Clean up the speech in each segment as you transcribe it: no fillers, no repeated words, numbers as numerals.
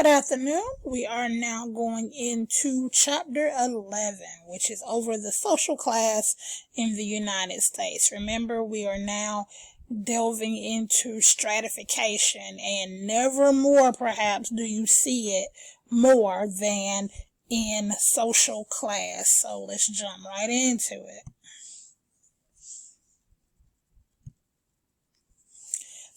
afternoon. We are now going into chapter 11, which is over the social class in the United States. Remember, we are now delving into stratification, and never more perhaps do you see it more than in social class. So let's jump right into it.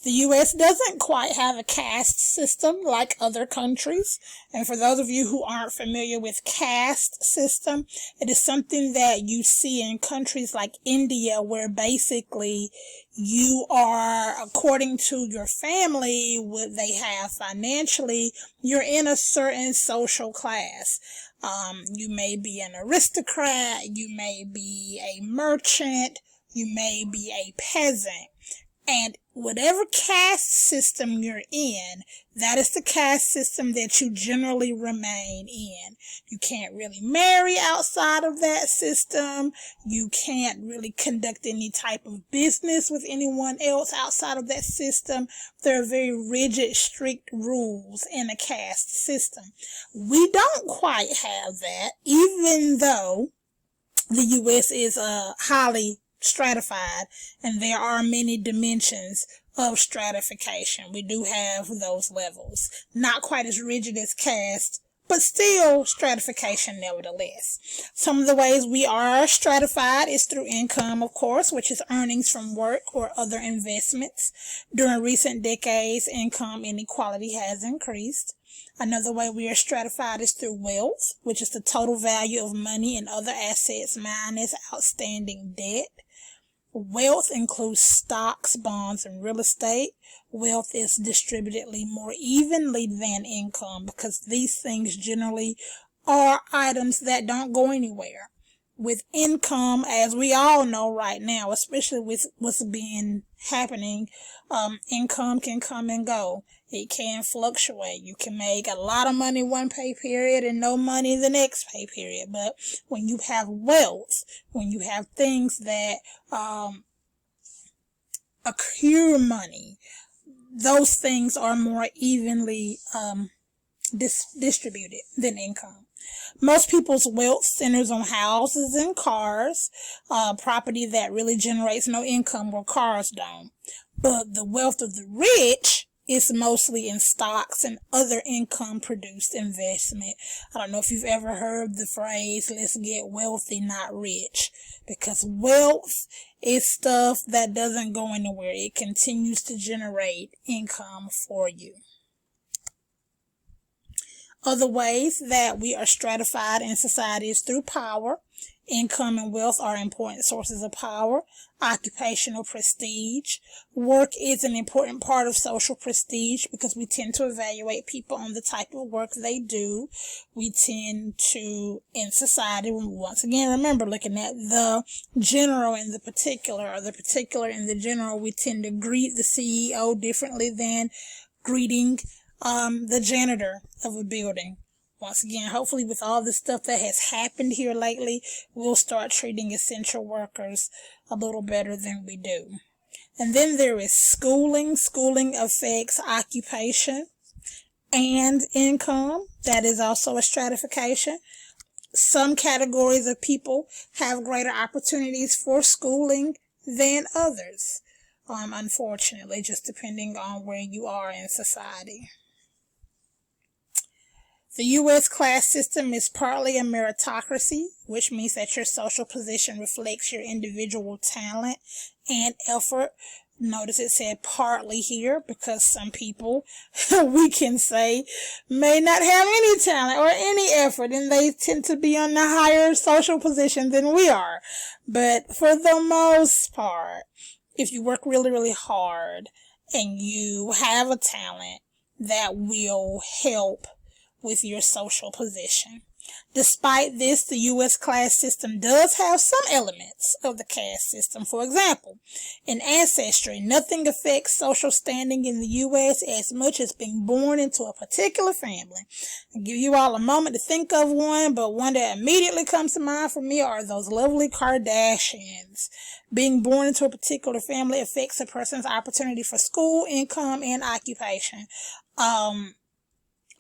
The U.S. doesn't quite have a caste system like other countries. And for those of you who aren't familiar with caste system, it is something that you see in countries like India, where basically you are, according to your family, what they have financially, you're in a certain social class. You may be an aristocrat, you may be a merchant, you may be a peasant. And whatever caste system you're in, that is the caste system that you generally remain in. You can't really marry outside of that system. You can't really conduct any type of business with anyone else outside of that system. There are very rigid, strict rules in a caste system. We don't quite have that, even though the U.S. is highly stratified, and there are many dimensions of stratification. We do have those levels. Not quite as rigid as caste, but still stratification nevertheless. Some of the ways we are stratified is through income, of course, which is earnings from work or other investments. During recent decades, income inequality has increased. Another way we are stratified is through wealth, which is the total value of money and other assets minus outstanding debt. Wealth includes stocks, bonds, and real estate. Wealth is distributedly more evenly than income because these things generally are items that don't go anywhere. With income, as we all know right now, especially with what's been happening, income can come and go. It can fluctuate. You can make a lot of money one pay period and no money the next pay period. But when you have wealth, when you have things that accrue money, those things are more evenly distributed than income. Most people's wealth centers on houses and cars, property that really generates no income where cars don't. But the wealth of the rich is mostly in stocks and other income-produced investment. I don't know if you've ever heard the phrase, let's get wealthy, not rich. Because wealth is stuff that doesn't go anywhere. It continues to generate income for you. Other ways that we are stratified in society is through power. Income and wealth are important sources of power. Occupational prestige. Work is an important part of social prestige because we tend to evaluate people on the type of work they do. We tend to, in society, once again, remember looking at the general and the particular, or the particular and the general, we tend to greet the CEO differently than greeting the janitor of a building. Once again, hopefully with all the stuff that has happened here lately, we'll start treating essential workers a little better than we do. And then there is schooling. Schooling affects occupation and income. That is also a stratification. Some categories of people have greater opportunities for schooling than others, unfortunately, just depending on where you are in society. The U.S. class system is partly a meritocracy, which means that your social position reflects your individual talent and effort. Notice it said partly here because some people, we can say, may not have any talent or any effort, and they tend to be on the higher social position than we are. But for the most part, if you work really, really hard and you have a talent, that will help with your social position. Despite this, the U.S. class system does have some elements of the caste system. For example, in ancestry, nothing affects social standing in the U.S. as much as being born into a particular family. I'll give you all a moment to think of one, but one that immediately comes to mind for me are those lovely Kardashians. Being born into a particular family affects a person's opportunity for school, income, and occupation.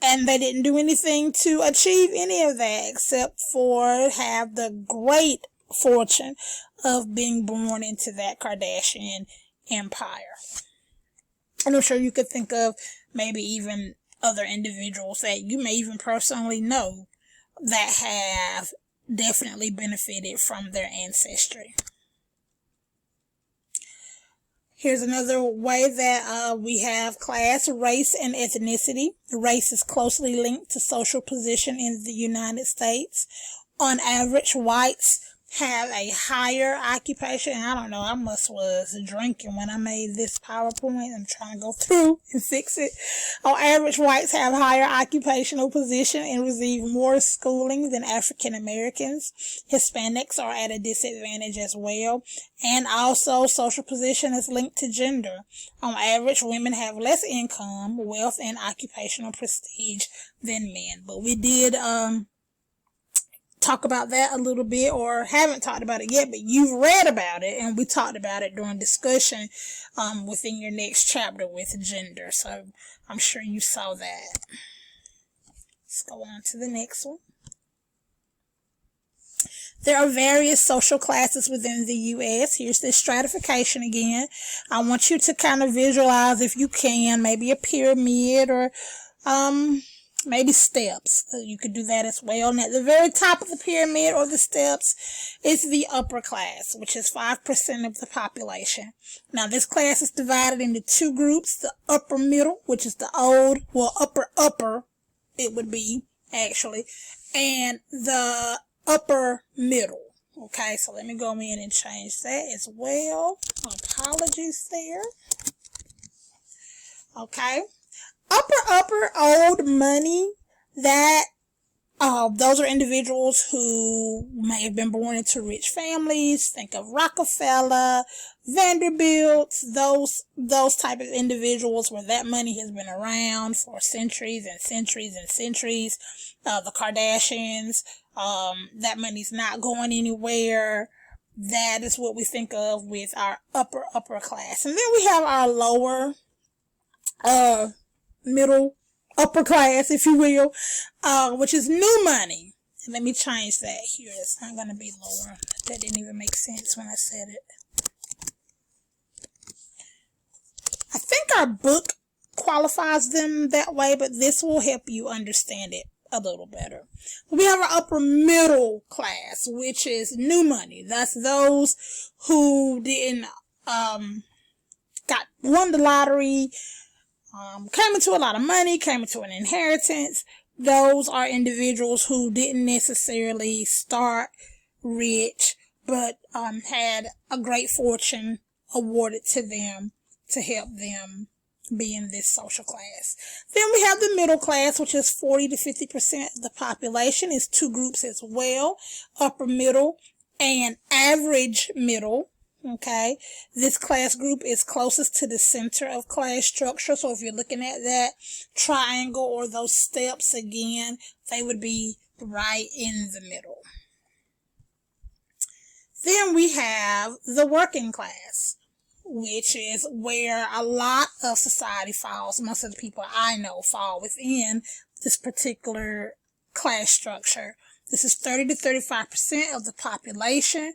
And they didn't do anything to achieve any of that except for have the great fortune of being born into that Kardashian empire. And I'm sure you could think of maybe even other individuals that you may even personally know that have definitely benefited from their ancestry. Here's another way that we have class, race, and ethnicity. Race is closely linked to social position in the United States. On average, whites have a higher occupation. I don't know, I must was drinking when I made this PowerPoint. I'm trying to go through and fix it. On average, whites have higher occupational position and receive more schooling than African Americans. Hispanics are at a disadvantage as well. And also, social position is linked to gender. On average, women have less income, wealth, and occupational prestige than men. But we did, talk about that a little bit, or haven't talked about it yet, but you've read about it, and we talked about it during discussion within your next chapter with gender, so I'm sure you saw that. Let's go on to the next one. There are various social classes within the U.S. Here's the stratification again. I want you to kind of visualize, if you can, maybe a pyramid or maybe steps. You could do that as well. And at the very top of the pyramid or the steps is the upper class, which is 5% of the population. Now, this class is divided into two groups. The upper middle, which is the old, well, upper, it would be, actually, and the upper middle. Okay, so let me go in and change that as well. Apologies there. Okay. Upper old money, that those are individuals who may have been born into rich families. Think of Rockefeller, Vanderbilt, those type of individuals where that money has been around for centuries and centuries and centuries. The Kardashians, that money's not going anywhere. That is what we think of with our upper class. And then we have our lower, middle, upper class, if you will, which is new money. And let me change that here. It's not going to be lower. That didn't even make sense when I said it. I think our book qualifies them that way, but this will help you understand it a little better. We have our upper middle class, which is new money. That's those who didn't, won the lottery, came into a lot of money, came into an inheritance. Those are individuals who didn't necessarily start rich, but had a great fortune awarded to them to help them be in this social class. Then we have the middle class, which is 40 to 50% of the population. It's two groups as well, upper middle and average middle. Okay, this class group is closest to the center of class structure. So if you're looking at that triangle or those steps again, they would be right in the middle. Then we have the working class, which is where a lot of society falls. Most of the people I know fall within this particular class structure. This is 30 to 35% of the population.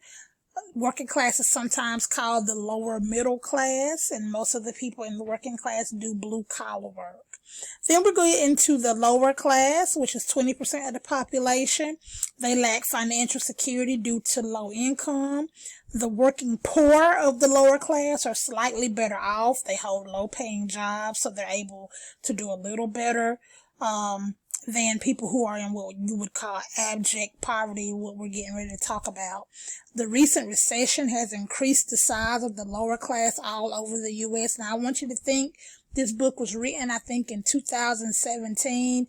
Working class is sometimes called the lower middle class, and most of the people in the working class do blue collar work. Then we're going into the lower class, which is 20% of the population. They lack financial security due to low income. The working poor of the lower class are slightly better off. They hold low paying jobs, so they're able to do a little better than people who are in what you would call abject poverty, what we're getting ready to talk about. The recent recession has increased the size of the lower class all over the U.S. Now, I want you to think this book was written, I think, in 2017,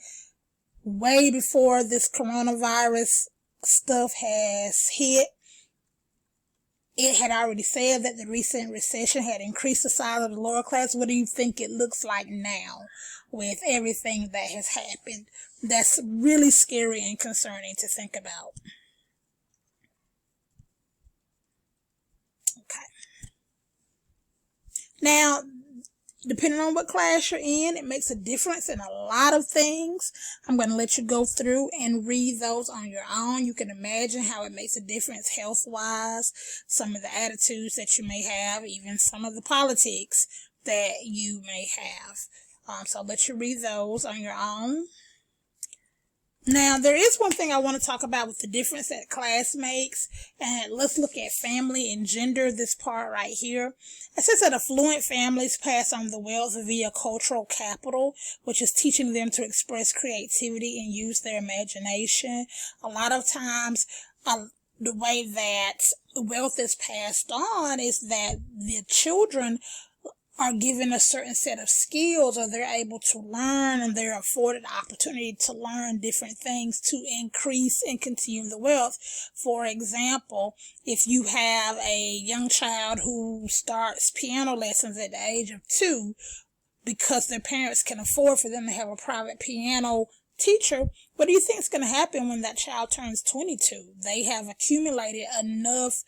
way before this coronavirus stuff has hit. It had already said that the recent recession had increased the size of the lower class. What do you think it looks like now with everything that has happened? That's really scary and concerning to think about. Okay. Now, depending on what class you're in, it makes a difference in a lot of things. I'm going to let you go through and read those on your own. You can imagine how it makes a difference health-wise, some of the attitudes that you may have, even some of the politics that you may have. So I'll let you read those on your own. Now, there is one thing I want to talk about with the difference that class makes, and let's look at family and gender, this part right here. It says that affluent families pass on the wealth via cultural capital, which is teaching them to express creativity and use their imagination. A lot of times, the way that wealth is passed on is that the children are given a certain set of skills, or they're able to learn, and they're afforded opportunity to learn different things to increase and continue the wealth. For example, if you have a young child who starts piano lessons at the age of 2, because their parents can afford for them to have a private piano teacher, what do you think is going to happen when that child turns 22? They have accumulated enough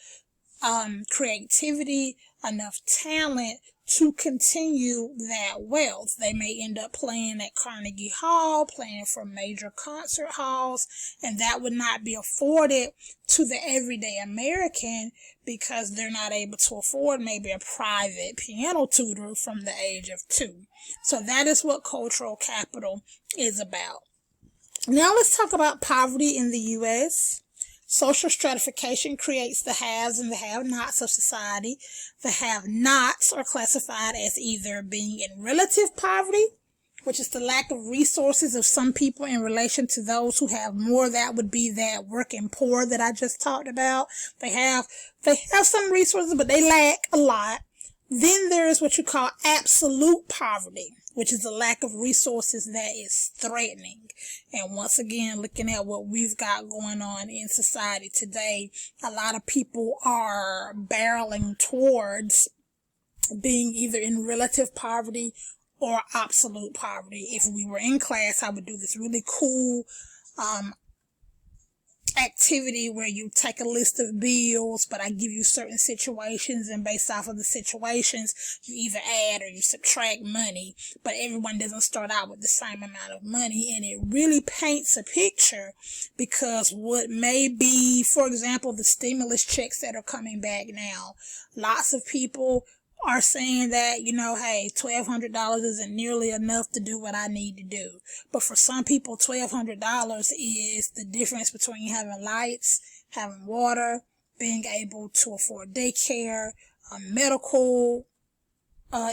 creativity, enough talent to continue that wealth. They may end up playing at Carnegie Hall, playing for major concert halls, and that would not be afforded to the everyday American because they're not able to afford maybe a private piano tutor from the age of 2. So that is what cultural capital is about. Now let's talk about poverty in the U.S. Social stratification creates the haves and the have-nots of society. The have-nots are classified as either being in relative poverty, which is the lack of resources of some people in relation to those who have more. That would be that working poor that I just talked about. They have some resources, but they lack a lot. Then there is what you call absolute poverty, which is the lack of resources that is threatening. And once again, looking at what we've got going on in society today, a lot of people are barreling towards being either in relative poverty or absolute poverty. If we were in class, I would do this really cool activity where you take a list of bills, but I give you certain situations, and based off of the situations, you either add or you subtract money, but everyone doesn't start out with the same amount of money, and it really paints a picture, because what may be, for example, the stimulus checks that are coming back now, lots of people are saying that, hey, $1,200 isn't nearly enough to do what I need to do. But for some people, $1,200 is the difference between having lights, having water, being able to afford daycare, medical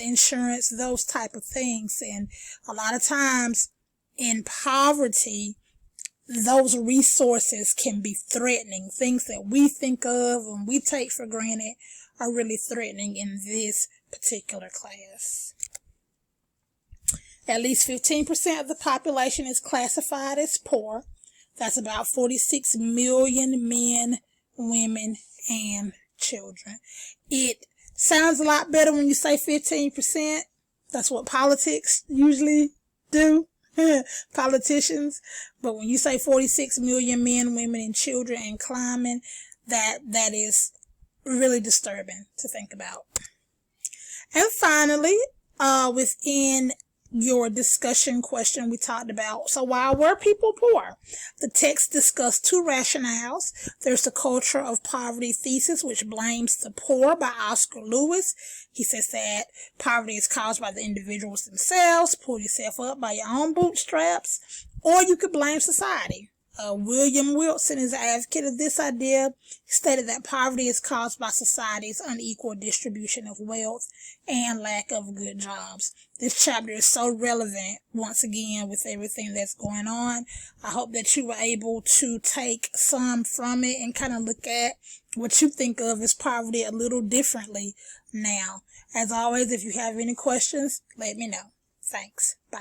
insurance, those type of things. And a lot of times in poverty, those resources can be threatening. Things that we think of and we take for granted are really threatening in this particular class. At least 15% of the population is classified as poor. That's about 46 million men, women, and children. It sounds a lot better when you say 15%. That's what politics usually do. Politicians. But when you say 46 million men, women, and children and climbing, that is really disturbing to think about. And finally, within your discussion question, we talked about, so why were people poor? The text discussed 2 rationales. There's the culture of poverty thesis, which blames the poor, by Oscar Lewis. He says that poverty is caused by the individuals themselves. Pull yourself up by your own bootstraps. Or you could blame society. William Wilson is an advocate of this idea. He stated that poverty is caused by society's unequal distribution of wealth and lack of good jobs. This chapter is so relevant, once again, with everything that's going on. I hope that you were able to take some from it and kind of look at what you think of as poverty a little differently now. As always, if you have any questions, let me know. Thanks. Bye.